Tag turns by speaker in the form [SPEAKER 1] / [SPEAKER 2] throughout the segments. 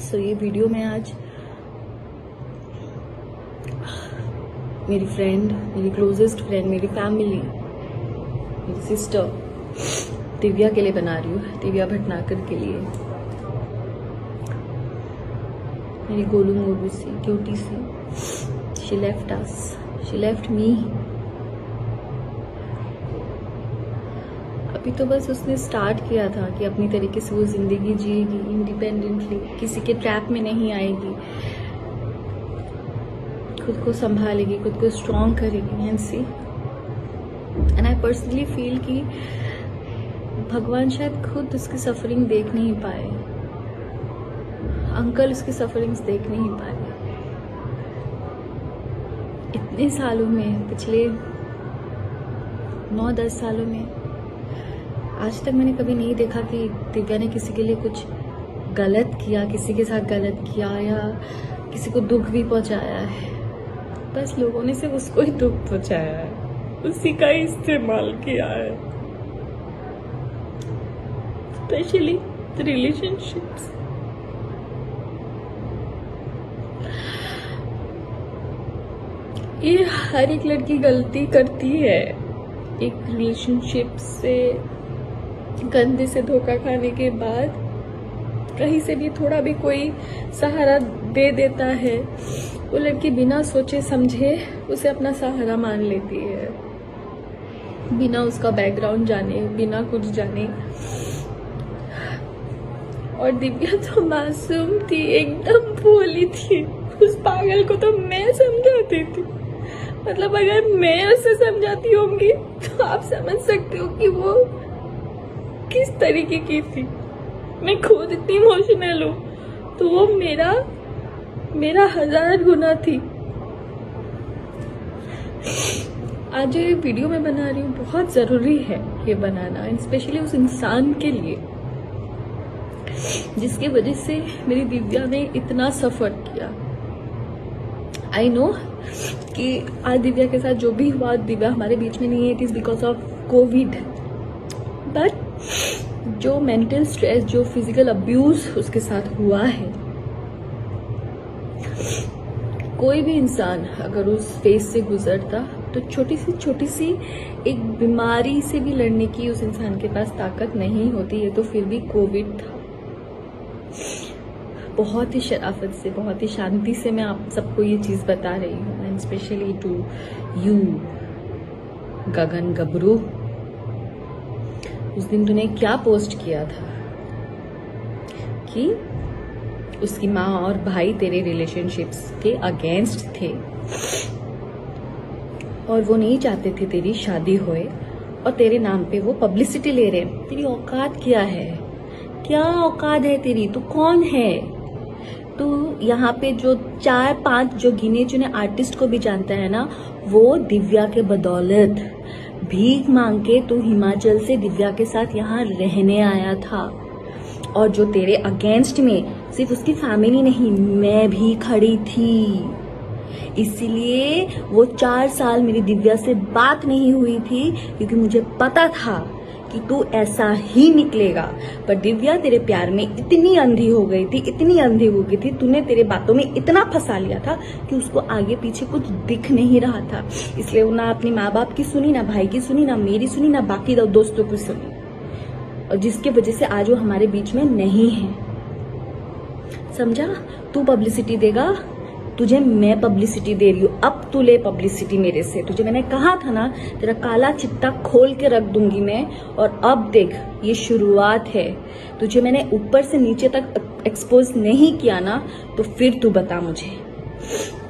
[SPEAKER 1] सो ये वीडियो में आज मेरी फ्रेंड, मेरी क्लोजेस्ट फ्रेंड, मेरी फैमिली, मेरी सिस्टर दिव्या के लिए बना रही हूँ, दिव्या भटनागर के लिए। मेरी गोलू मोलू सी क्यूटी सी, she left us, she left me. अभी तो बस उसने स्टार्ट किया था कि अपनी तरीके से वो जिंदगी जिएगी इंडिपेंडेंटली, किसी के ट्रैप में नहीं आएगी, खुद को संभालेगी, खुद को स्ट्रॉन्ग करेगी। And see, and I personally feel कि भगवान शायद खुद उसकी सफरिंग देख नहीं पाए, अंकल उसकी सफरिंग्स देख नहीं पाए। इतने सालों में, पिछले 9-10 सालों में आज तक मैंने कभी नहीं देखा कि दिव्या ने किसी के लिए कुछ गलत किया, किसी के साथ गलत किया या किसी को दुख भी पहुंचाया है। बस लोगों ने सिर्फ उसको ही दुख पहुंचाया है, उसी का ही इस्तेमाल किया है, स्पेशली रिलेशनशिप्स। ये हर एक लड़की गलती करती है, एक रिलेशनशिप से गंदे से धोखा खाने के बाद कहीं से भी थोड़ा भी कोई सहारा दे देता है, वो लड़की बिना सोचे समझे उसे अपना सहारा मान लेती है, बिना उसका बैकग्राउंड जाने, बिना कुछ जाने। और दिव्या तो मासूम थी, एकदम भोली थी। उस पागल को तो मैं समझाती थी, मतलब अगर मैं उसे समझाती होंगी तो आप समझ सकते हो कि वो किस तरीके की थी। मैं खुद इतनी इमोशनल हूँ तो वो मेरा 1000 गुना थी। आज जो ये वीडियो मैं बना रही हूँ बहुत जरूरी है ये बनाना, स्पेशली उस इंसान के लिए जिसकी वजह से मेरी दिव्या ने इतना सफर किया। आई नो कि आज दिव्या के साथ जो भी हुआ, दिव्या हमारे बीच में नहीं है, it is because of Covid. But जो मेंटल स्ट्रेस, जो फिजिकल अब्यूज उसके साथ हुआ है, कोई भी इंसान अगर उस फेज से गुजरता तो छोटी सी एक बीमारी से भी लड़ने की उस इंसान के पास ताकत नहीं होती है। तो फिर भी कोविड था। बहुत ही शराफत से, बहुत ही शांति से मैं आप सबको ये चीज बता रही हूँ, एंड स्पेशली टू यू गगन गबरू। उस दिन तूने क्या पोस्ट किया था कि उसकी माँ और भाई तेरे रिलेशनशिप्स के अगेंस्ट थे और वो नहीं चाहते थे तेरी शादी होए, और तेरे नाम पे वो पब्लिसिटी ले रहे हैं। तेरी औकात क्या है? क्या औकात है तेरी? तू कौन है? तू यहाँ पे जो 4-5 जो गिने चुने आर्टिस्ट को भी जानता है ना, वो दिव्या के बदौलत भीख मांग के तू हिमाचल से दिव्या के साथ यहाँ रहने आया था। और जो तेरे अगेंस्ट में सिर्फ उसकी फैमिली नहीं, मैं भी खड़ी थी। इसीलिए वो 4 साल मेरी दिव्या से बात नहीं हुई थी, क्योंकि मुझे पता था कि तू ऐसा ही निकलेगा। पर दिव्या तेरे प्यार में इतनी अंधी हो गई थी, इतनी अंधी हो गई थी, तूने तेरे बातों में इतना फंसा लिया था कि उसको आगे पीछे कुछ दिख नहीं रहा था। इसलिए वो ना अपने माँ बाप की सुनी, ना भाई की सुनी, ना मेरी सुनी, ना बाकी दोस्तों की सुनी, और जिसकी वजह से आज वो हमारे बीच में नहीं है। समझा? तू पब्लिसिटी देगा, तुझे मैं पब्लिसिटी दे रही हूँ, अब तू ले पब्लिसिटी मेरे से। तुझे मैंने कहा था ना, तेरा काला चिट्टा खोल के रख दूंगी मैं। और अब देख, ये शुरुआत है। तुझे मैंने ऊपर से नीचे तक एक्सपोज नहीं किया ना, तो फिर तू बता मुझे।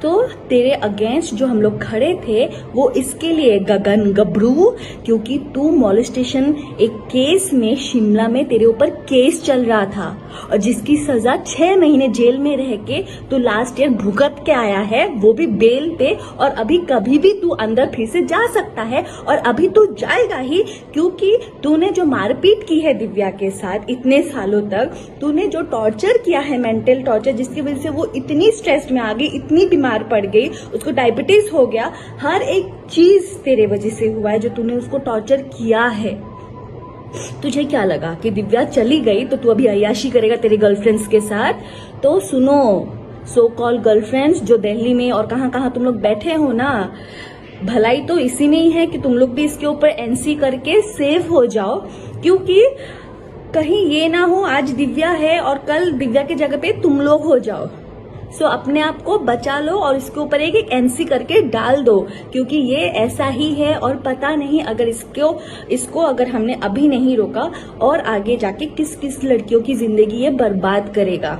[SPEAKER 1] तो तेरे अगेंस्ट जो हम लोग खड़े थे वो इसके लिए गगन गबरू, क्योंकि तू मॉलेस्टेशन एक केस में शिमला में तेरे ऊपर केस चल रहा था, और जिसकी सजा 6 महीने जेल में रह के तू लास्ट ईयर भुगत के आया है, वो भी बेल पे। और अभी कभी भी तू अंदर फिर से जा सकता है, और अभी तू जाएगा ही, क्योंकि तूने जो मारपीट की है दिव्या के साथ इतने सालों तक, तूने जो टॉर्चर किया है, मेंटल टॉर्चर, जिसकी वजह से वो इतनी स्ट्रेस्ड में आ गई, इतनी बीमार पड़ गई, उसको डायबिटीज हो गया। हर एक चीज तेरे वजह से हुआ है, जो तूने उसको टॉर्चर किया है। तुझे क्या लगा कि दिव्या चली गई तो तू अभी अय्याशी करेगा तेरे गर्लफ्रेंड्स के साथ? तो सुनो, सो कॉल गर्लफ्रेंड्स जो दिल्ली में और कहाँ कहाँ तुम लोग बैठे हो ना, भलाई तो इसी में ही है कि तुम लोग भी इसके ऊपर एनसी करके सेव हो जाओ, क्योंकि कहीं ये ना हो आज दिव्या है और कल दिव्या की जगह पे तुम लोग हो जाओ। सो अपने आप को बचा लो और इसके ऊपर एक एनसी करके डाल दो, क्योंकि ये ऐसा ही है और पता नहीं अगर इसको अगर हमने अभी नहीं रोका और आगे जाके किस किस लड़कियों की जिंदगी ये बर्बाद करेगा।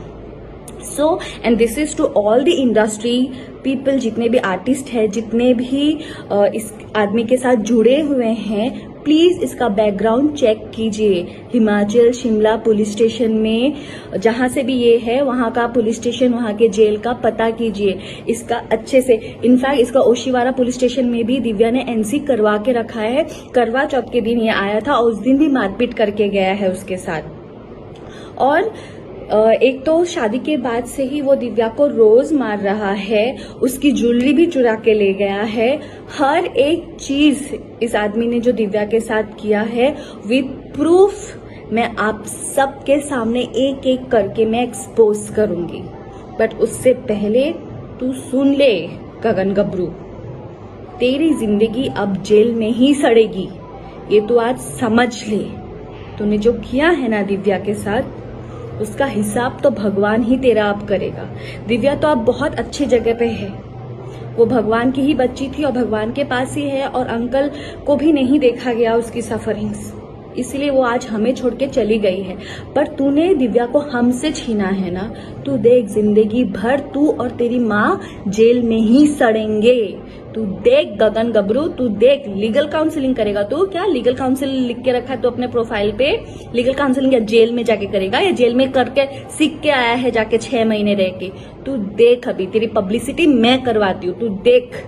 [SPEAKER 1] So and this is to all the industry people, जितने भी आर्टिस्ट हैं, जितने भी इस आदमी के साथ जुड़े हुए हैं, प्लीज इसका बैकग्राउंड चेक कीजिए। हिमाचल शिमला पुलिस स्टेशन में जहां से भी ये है वहां का पुलिस स्टेशन, वहां के जेल का पता कीजिए इसका अच्छे से। इनफैक्ट इसका ओशीवारा पुलिस स्टेशन में भी दिव्या ने एनसी करवा के रखा है। करवा चौथ के दिन ये आया था और उस दिन भी मारपीट करके गया है उसके साथ। और एक तो शादी के बाद से ही वो दिव्या को रोज मार रहा है, उसकी ज्वेलरी भी चुरा के ले गया है। हर एक चीज इस आदमी ने जो दिव्या के साथ किया है विद प्रूफ मैं आप सबके सामने एक एक करके मैं एक्सपोज करूंगी। बट उससे पहले तू सुन ले गगन गबरू, तेरी जिंदगी अब जेल में ही सड़ेगी, ये तू आज समझ ले। तूने जो किया है ना दिव्या के साथ, उसका हिसाब तो भगवान ही तेरा अब करेगा। दिव्या तो अब बहुत अच्छी जगह पे है, वो भगवान की ही बच्ची थी और भगवान के पास ही है, और अंकल को भी नहीं देखा गया उसकी सफरिंग्स, इसलिए वो आज हमें छोड़ के चली गई है। पर तूने दिव्या को हमसे छीना है ना, तू देख जिंदगी भर तू और तेरी माँ जेल में ही सड़ेंगे। तू देख गगन गबरू, तू देख लीगल काउंसलिंग करेगा तू। क्या लीगल काउंसलिंग लिख के रखा है तो अपने प्रोफाइल पे? लीगल काउंसलिंग या जेल में जाके करेगा, या जेल में करके सीख के आया है जाके 6 महीने रह के? तू देख, अभी तेरी पब्लिसिटी मैं करवाती हूँ, तू देख।